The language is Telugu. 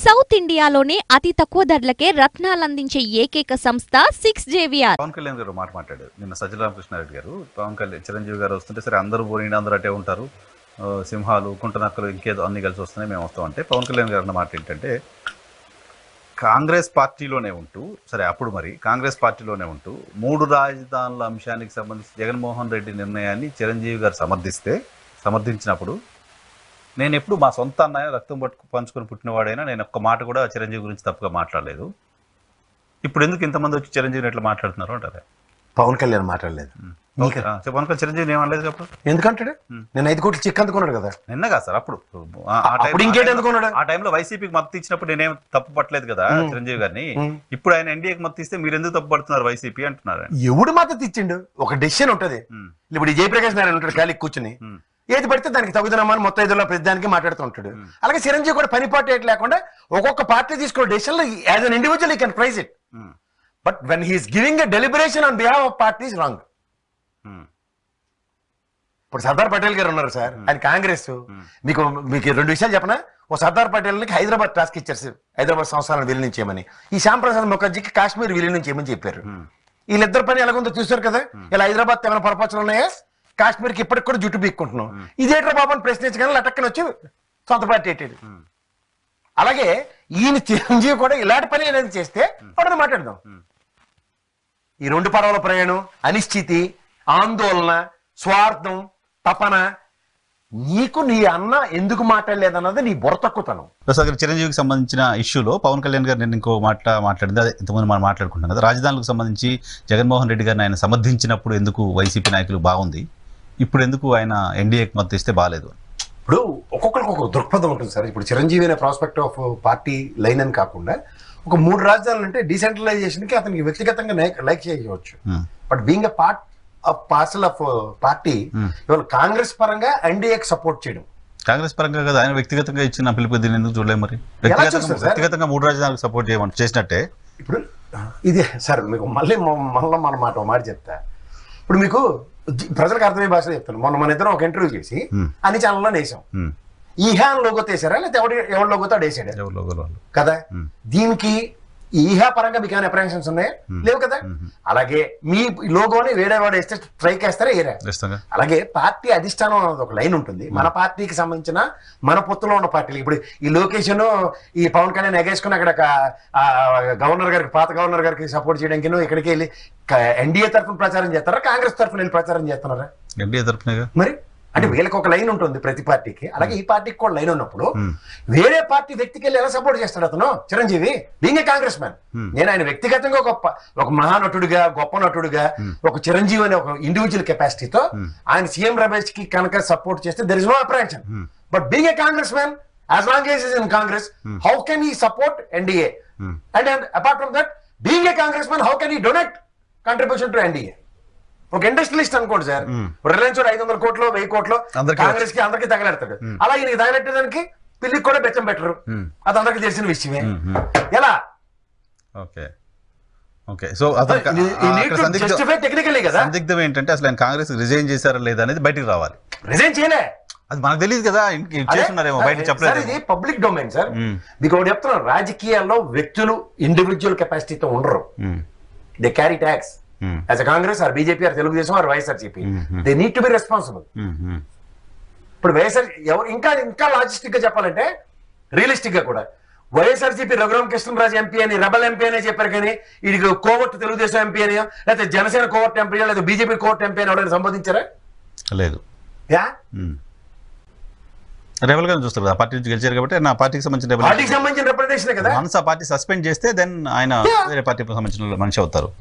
సౌత్ ఇండియాలోనే అతి తక్కువ ధరలకే రత్నాలందించే ఏకైక సంస్థ 6JVR. పవన్ కళ్యాణ్ గారు మాట్లాడారు నిన్న సజ్జల రామకృష్ణారెడ్డి గారు. పవన్ కళ్యాణ్ చిరంజీవి గారు వస్తుంటే సరే అందరూ పోయిన అందరూ అటే ఉంటారు, సింహాలు కుంటనక్కలు ఇంకేదో అన్ని కలిసి వస్తున్నాయి, మేము వస్తాం అంటే పవన్ కళ్యాణ్ గారు అన్న మాట ఏంటంటే కాంగ్రెస్ పార్టీలోనే ఉంటూ సరే అప్పుడు మరి కాంగ్రెస్ పార్టీలోనే ఉంటూ 3 రాజధానుల అంశానికి సంబంధించి జగన్మోహన్ రెడ్డి నిర్ణయాన్ని చిరంజీవి గారు సమర్థించినప్పుడు నేను ఎప్పుడు మా సొంత అన్నయ్య రక్తం పంచుకొని పుట్టినవాడైనా నేను ఒక్క మాట కూడా చిరంజీవి గురించి తప్పుగా మాట్లాడలేదు. ఇప్పుడు ఎందుకు ఇంతమంది వచ్చి చిరంజీవిని ఎట్లా మాట్లాడుతున్నారు అంటారు? పవన్ కళ్యాణ్ మాట్లాడలేదు. పవన్ కళ్యాణ్ చిరంజీవిని ఏమనలేదు అప్పుడు. ఎందుకంటాడు? నేను 5 కోట్లు చెక్ అందుకున్నాడు కదా. నిన్న కాదు సార్, అప్పుడు ఇంకేంటి ఎందుకున్నాడు? ఆ టైంలో వైసీపీకి మద్దతు ఇచ్చినప్పుడు నేనేం తప్పు పట్టలేదు కదా చిరంజీవి గారిని. ఇప్పుడు ఆయన ఎన్డీఏకి మద్దతు ఇస్తే మీరు ఎందుకు తప్పు పడుతున్నారు వైసీపీ అంటున్నారు. ఎవడు మద్దతు ఇచ్చిండు? ఒక డెసిషన్ ఉంటది. ఇప్పుడు ఈ జయప్రకాష్ నారాయణ ఉంటాడు ఖాళీ కూర్చుని, ఏది పడితే దానికి తగుదనమని మొత్తం ఐదులో ప్రతిదానికి మాట్లాడుతూ ఉంటాడు. అలాగే చిరంజీవి కూడా పని పాటు ఏటి లేకుండా ఒక్కొక్క పార్టీ తీసుకున్న decision as an individual you can praise it, but when he's giving a deliberation on behalf of party is wrong. ఇప్పుడు సర్దార్ పటేల్ గారు ఉన్నారు సార్, ఆయన కాంగ్రెస్. మీకు 2 విషయాలు చెప్పనా. ఓ సర్దార్ పటేల్కి హైదరాబాద్ టాస్క్ ఇచ్చారు, హైదరాబాద్ సంస్థలను విలీనం చేయమని. ఈ శ్యాంప్రసాద్ ముఖర్జీకి కాశ్మీర్ విలీనం చేయమని చెప్పారు. వీళ్ళిద్దరు పని ఎలాగుందో చూసారు కదా. ఇలా హైదరాబాద్ ఏమైనా పొరపాట్లు ఉన్నాయా? కాశ్మీర్కి ఇప్పటికి కూడా జుట్టు పీక్కుంటున్నాం. ఇదేట్రా బాబు అని ప్రశ్నించగానే లటక్కని వచ్చి సొంత పార్టీ ఎట్టాడు. అలాగే ఈయన చిరంజీవి కూడా ఇలాంటి పని ఏదైనా చేస్తే అప్పుడు మాట్లాడదాం. ఈ 2 పడవల ప్రయాణం, అనిశ్చితి, ఆందోళన, స్వార్థం, తపన, నీకు నీ అన్న ఎందుకు మాట్లాడలేదన్నది నీ బుర్ర తక్కువతనం. చిరంజీవికి సంబంధించిన ఇష్యూలో పవన్ కళ్యాణ్ గారు నేను ఇంకో మాట్లాడింది, అదే ఇంతకుముందు మనం మాట్లాడుకుంటున్నాం కదా. రాజధానులకు సంబంధించి జగన్మోహన్ రెడ్డి గారిని ఆయన సమర్థించినప్పుడు ఎందుకు వైసీపీ నాయకులు బాగుంది, ఇప్పుడు ఎందుకు ఆయన ఎన్డీఏకి మద్దతు ఇస్తే బాగాలేదు? ఇప్పుడు ఒక్కొక్కరికి ఒక దృక్పథం ఉంటుంది సార్. ఇప్పుడు చిరంజీవి అనే ప్రాస్పెక్ట్ ఆఫ్ పార్టీ లైన్ అని కాకుండా ఒక 3 రాజధానులు అంటే డీసెంట్రలైజేషన్ కి అతనికి వ్యక్తిగతంగా లైక్ చేయవచ్చు. But being a part of parcel of party, ఇవాళ కాంగ్రెస్ పరంగా ఎన్డీఏకి సపోర్ట్ చేయడం. కాంగ్రెస్ పరంగా కదా, ఆయన వ్యక్తిగతంగా ఇచ్చిన పిలుపు దీన్ని ఎందుకు చూడలేదు? మరి వ్యక్తిగతంగా 3 రాజధానులకు సపోర్ట్ చేయమని చేసినట్టే. ఇప్పుడు ఇదే సార్, మీకు మళ్ళీ మన మాట చెప్తా. ఇప్పుడు మీకు ప్రజలకు అర్థమయ్యే భాషలో చెప్తాను. మన ఇద్దరం ఒక ఇంటర్వ్యూ చేసి అన్ని ఛానల్లో వేసాం. ఈ హ్యాన్ లోగో తీసారా లేకపోతే ఎవరి లోగోతో వేసాడా కదా. దీనికి ఈహా పరంగా మీకు ఏమైనా అప్రహెన్షన్స్ ఉన్నాయా? లేవు కదా. అలాగే మీ లోగోని వేరేవాడు వేస్తే స్ట్రైక్ వేస్తారా? ఏరా. అలాగే పార్టీ అధిష్టానం అన్నది ఒక లైన్ ఉంటుంది. మన పార్టీకి సంబంధించిన మన పొత్తులో ఉన్న పార్టీలు, ఇప్పుడు ఈ లొకేషన్ ఈ పవన్ కళ్యాణ్ ఎగేసుకుని అక్కడ గవర్నర్ గారికి, పాత గవర్నర్ గారికి సపోర్ట్ చేయడానికి ఇక్కడికి వెళ్ళి ఎన్డీఏ తరఫున ప్రచారం చేస్తారా, కాంగ్రెస్ తరఫున వెళ్ళి ప్రచారం చేస్తున్నారా? ఎన్డీఏ తరఫున. మరి అంటే వీళ్ళకి ఒక లైన్ ఉంటుంది ప్రతి పార్టీకి. అలాగే ఈ పార్టీకి కూడా లైన్ ఉన్నప్పుడు వేరే పార్టీ వ్యక్తికి వెళ్ళి ఎలా సపోర్ట్ చేస్తాడు అతను? Chiranjeevi being a Congress man, నేను ఆయన వ్యక్తిగతంగా ఒక మహానటుడిగా, గొప్ప నటుడిగా, ఒక చిరంజీవి అనే ఒక ఇండివిజువల్ కెపాసిటీతో ఆయన సీఎం రమేష్ కి కనుక సపోర్ట్ చేస్తే there is no apprehension. But being a Congress man, as long as he is in Congress, how can he support NDA? And apart from that, being a congressman, how can he donate contribution to NDA? ఒక ఇండస్ట్రియలిస్ట్ అనుకోండి సార్, రిలయన్స్ 500 కోట్లు 1000 కోట్లు కాంగ్రెస్ కి అందరికీ తగలెడతాడు. అలా ఈయనకి తగలెట్టేదానికి పిల్లికి కూడా బెచ్చం పెట్టరు. అది అందరికి తెలిసిన విషయమే. ఎలా? సో టెక్నికలీ కదా. సందిగ్ధం ఏంటంటే అసలు ఆయన కాంగ్రెస్ రిజైన్ చేశారా లేదా అనేది బయటకు రావాలి. రిజైన్ చేయలే, అది మనకు తెలియదు కదా. బయట చెప్పలేదు. ఇది పబ్లిక్ డొమైన్ సార్. మీకు ఒకటి చెప్తున్నాను, రాజకీయాల్లో వ్యక్తులు ఇండివిజువల్ కెపాసిటీతో ఉండరు. They carry tax as a Congress or BJP or Telugudesam or YSRCP. They need to be responsible. ఇప్పుడు వైఎస్ఆర్ ఎవరు ఇంకా లాజిస్టిక్ గా చెప్పాలంటే రియలిస్టిక్ గా కూడా వైఎస్ఆర్సీపీ రఘురామ కృష్ణరాజు ఎంపీ అని, రెబల్ ఎంపీ అనే చెప్పారు. కానీ ఇది కోవర్ట్ తెలుగుదేశం ఎంపీ అని, లేకపోతే జనసేన కోవర్ట్ ఎంపీ, లేదా బీజేపీ కోవర్ట్ ఎంపీ అని ఎవరైనా సంబోధించారా? లేదు. రెబల్ గా చూస్తారు కదా, పార్టీ నుంచి గెలిచారు కాబట్టి నా పార్టీకి సంబంధించిన రిప్రజెంటేషన్ కదా. వన్స్ ఆ పార్టీ సస్పెండ్ చేస్తే దెన్ ఆయన వేరే పార్టీకి సంబంధించిన మనిషి అవుతారు.